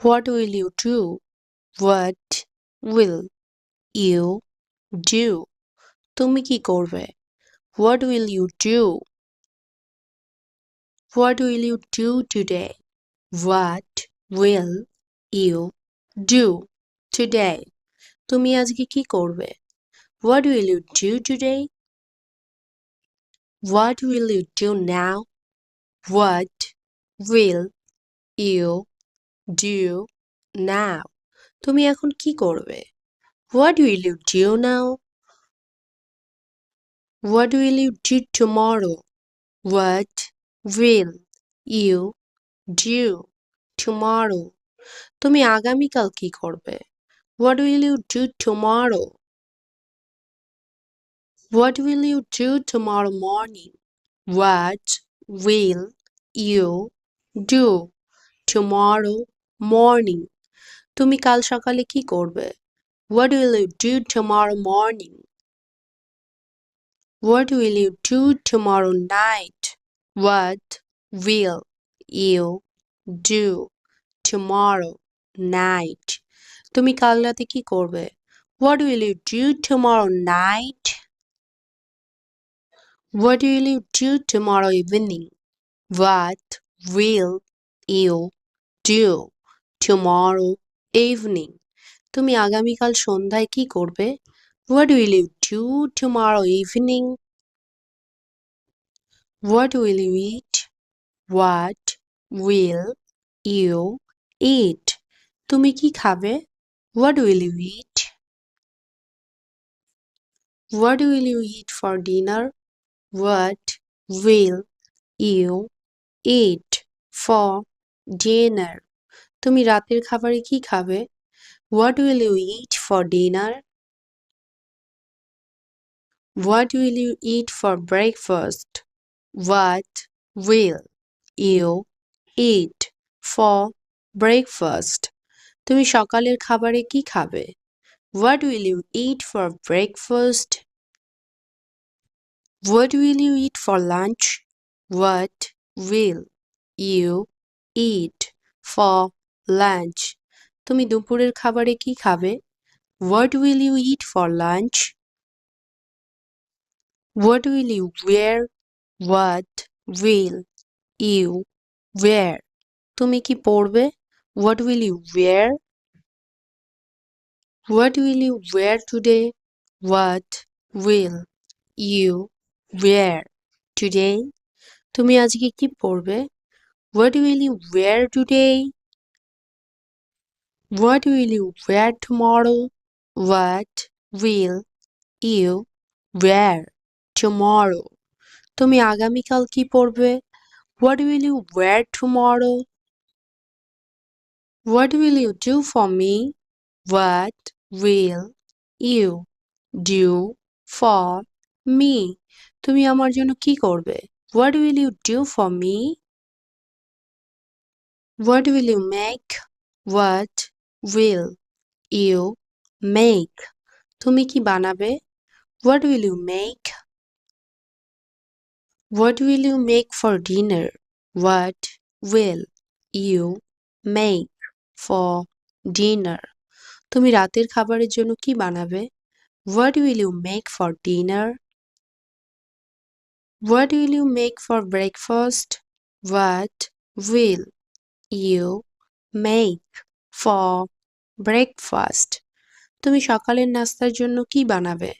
What will you do? What will you do? তুমি কি করবে? What will you do? What will you do today? What will you do today? তুমি আজকে কি করবে? What will you do today? What will you do now? What will you do now? তুমি এখন কি করবে? What will you do now? What will you do tomorrow? What will you do tomorrow? তুমি আগামীকাল কি করবে? What will you do tomorrow? What will you do tomorrow morning? What will you do tomorrow morning? তুমি কাল সকালে কি করবে? What will you do tomorrow morning? What will you do tomorrow night? What will you do tomorrow night? তুমি কাল রাতে কি করবে? What will you do tomorrow night? What will you do tomorrow evening? What will you do tomorrow evening? তুমি আগামীকাল সন্ধ্যায় কি করবে? What will you do tomorrow evening? What will you eat? What will you eat? তুমি কি খাবে? What will you eat? What will you eat for dinner? What will you eat for dinner? তুমি রাতের খাবারে কি খাবে? What will you eat for dinner? What will you eat for breakfast? What will you eat for breakfast? তুমি সকালের খাবারে কি খাবে? What will you eat for breakfast? What will you eat for lunch? What will you eat for lunch? তুমি দুপুরের খাবারে কি খাবে? What will you eat for lunch? What will you wear? What will you wear? তুমি কি পরবে? What will you wear? What will you wear today? What will you wear today? তুমি আজকে কি পরবে? What will you wear today? What will you wear tomorrow? What will you wear tomorrow? তুমি আগামীকাল কি পরবে? What will you wear tomorrow? What will you do for me? What will you do for me? তুমি আমার জন্য কি করবে? What will you do for me? What will you make? What will you make? তুমি কি বানাবে? What will you make? What will you make for dinner? What will you make for dinner? তুমি রাতের খাবারের জন্য কি বানাবে? What will you make for dinner? What will you make for breakfast? What will you make for breakfast? তুমি সকালের নাস্তার জন্য কি বানাবে?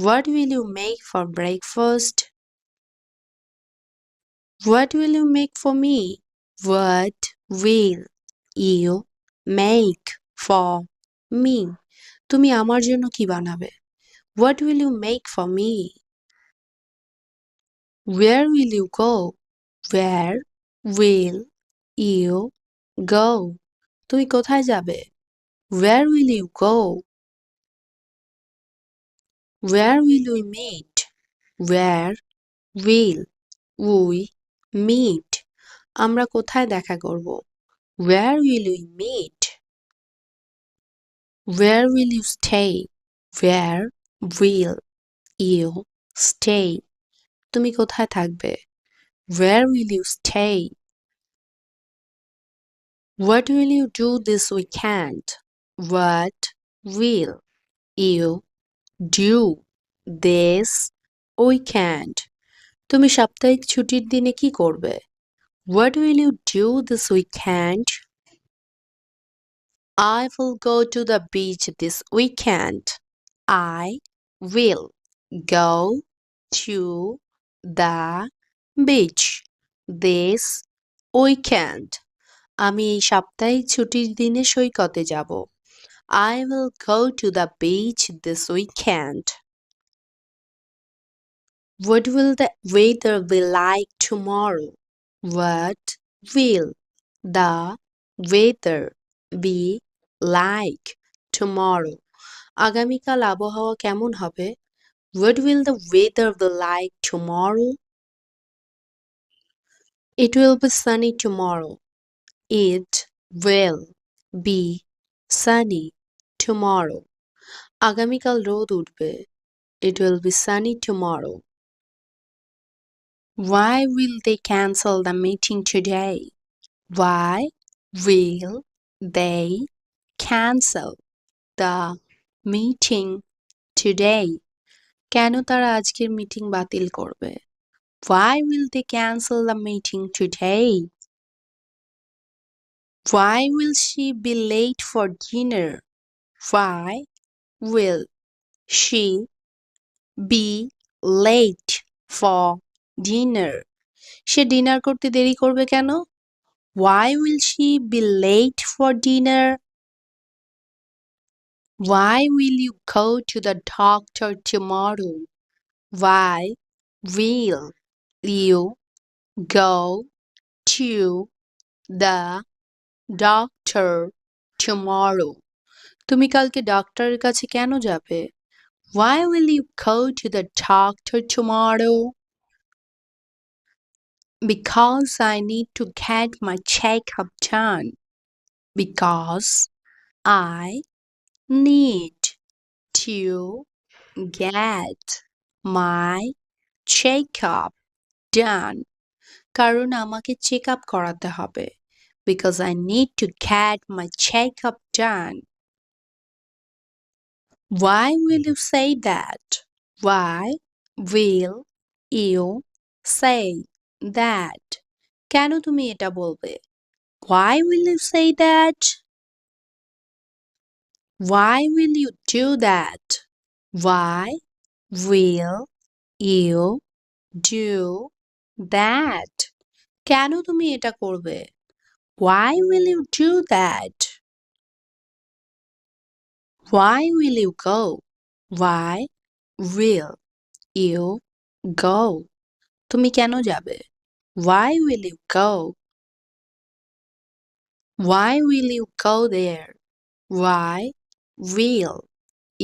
What will you make for breakfast? What will you make for me? What will you make for me? তুমি আমার জন্য কি বানাবে? What will you make for me? Where will you go? Where will you go? তুমি কোথায় যাবে? Where will you go? Where will we meet? Where will we meet? আমরা কোথায় দেখা করব? Where will we meet? Where will you stay? Where will you stay? তুমি কোথায় থাকবে? Where will you stay? What will you do this weekend? What will you do this weekend? তুমি সাপ্তাহিক ছুটির দিনে কি করবে? What will you do this weekend? I will go to the beach this weekend. I will go to the beach this weekend. আমি এই সাপ্তাহিক ছুটির দিনে সৈকতে যাব। I will go to the beach this weekend. What will the weather be like tomorrow? What will the weather be like tomorrow? আগামীকাল আবহাওয়া কেমন হবে? What will the weather be like tomorrow? It will be sunny tomorrow. It will be sunny tomorrow. আগামীকাল রোদ উঠবে। It will be sunny tomorrow. Why will they cancel the meeting today? Why will they cancel the meeting today? কেন তারা আজকের meeting বাতিল করবে? Why will they cancel the meeting today? Why will she be late for dinner? Why will she be late for dinner? Say dinner করতে দেরি করবে কেন? Why will she be late for dinner? Why will you go to the doctor tomorrow? Why will you go to the doctor tomorrow? তুমি কালকে ডাক্তারের কাছে কেন যাবে? Why will you go to the doctor tomorrow? Because I need to get my checkup done. Because I need to get my checkup done. কারণ আমাকে check up করাতে হবে। Because I need to get my checkup done. Why will you say that? Why will you say that? কেন তুমি এটা বলবে? Why will you say that? Why will you do that? Why will you do that? কেন তুমি এটা করবে? Why will you do that? Why will you go? Why will you go? তুমি কেন যাবে? Why will you go? Why will you go there? Why will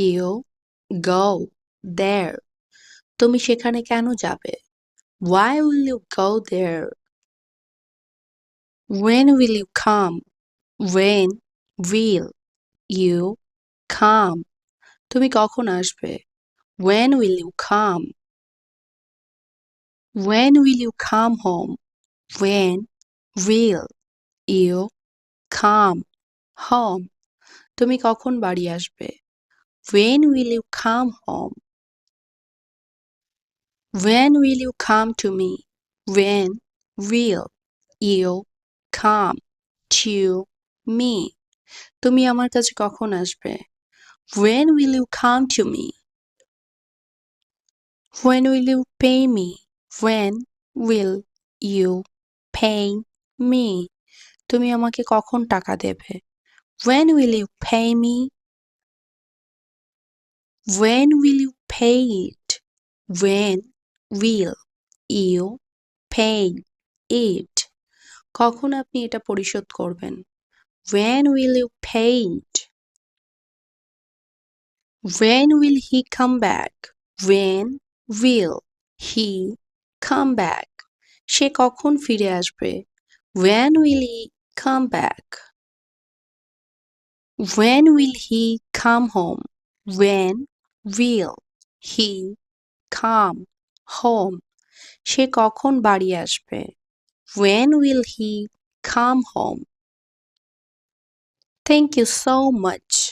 you go there? তুমি সেখানে কেন যাবে? Why will you go there? When will you come? When will you come? তুমি কখন আসবে? When will you come? When will you come home? When will you come home? তুমি কখন বাড়ি আসবে? When will you come home? When will you come to me? When will you come to me? তুমি আমার কাছে কখন আসবে? When will you come to me? When will you pay me? When will you pay me? তুমি আমাকে কখন টাকা দেবে? When will you pay me? When will you pay it? When will you pay it? কখন আপনি এটা পরিশোধ করবেন? When will you pay it? When will he come back? When will he come back? সে কখন ফিরে আসবে? When will he come back? When will he come home? When will he come home? সে কখন বাড়ি আসবে? When will he come home? Thank you so much.